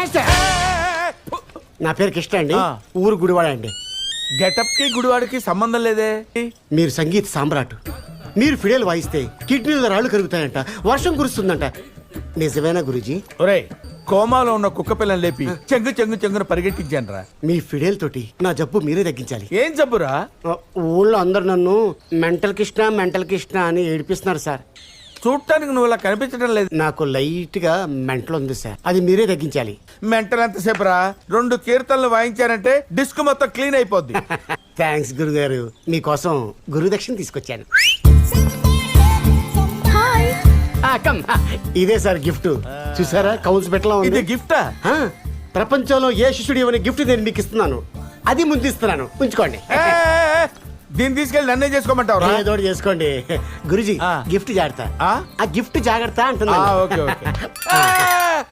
Master నా పేరు కృష్ణ అండి, ఊరు గుడివాడ అండి. గెటప్ కి గుడివాడికి సంబంధం లేదే. మీరు సంగీత సామ్రాట్. మీరు ఫిడేల్ వాయిస్తే కిడ్నీలో రాళ్ళు కరుగుతాయంట, వర్షం కురుస్తుందంట. నిజమేనా గురూజీ? ఒరేయ్, కోమాలో ఉన్న కుక్క పిల్లని లేపి చెంగున పరిగెట్టించాను రా. మీ ఫిడేల్ తోటి నా జబ్బు మీరే తగ్గించాలి. ఏం జబ్బురా? ఊళ్ళో అందరు నన్ను మెంటల్ కృష్ణ అని ఏడిపిస్తున్నారు సార్. చూడటానికి నువ్వు ఇలా కనిపించడం లేదు. నాకు లైట్ గా మెంటల్ ఉంది సార్, అది మీరే తగ్గించాలి. మెంటల్ ఎంతసేపు రా? 2 కీర్తనలు వాయించారంటే డిస్క్ మొత్తం క్లీన్ అయిపోద్ది. థ్యాంక్స్ గురుగారు, మీకోసం గురుదక్షిణ తీసుకొచ్చాను. ఇదే సార్ గిఫ్ట్. చూసారా కౌన్స్ బెట్లా ఉంది. ఇది గిఫ్టా? ప్రపంచంలో ఏ శిష్యుడు ఇవ్వని గిఫ్ట్ నేను మీకు ఇస్తున్నాను. అది ముందు ఇస్తున్నాను, ఉంచుకోండి. దీన్ని తీసుకెళ్ళి నన్నే చేసుకోమంటావు? ఏదో చేసుకోండి గురుజీ. గిఫ్ట్ జాగ్రత్త, ఆ గిఫ్ట్ జాగ్రత్త అంటున్నా. Okay okay.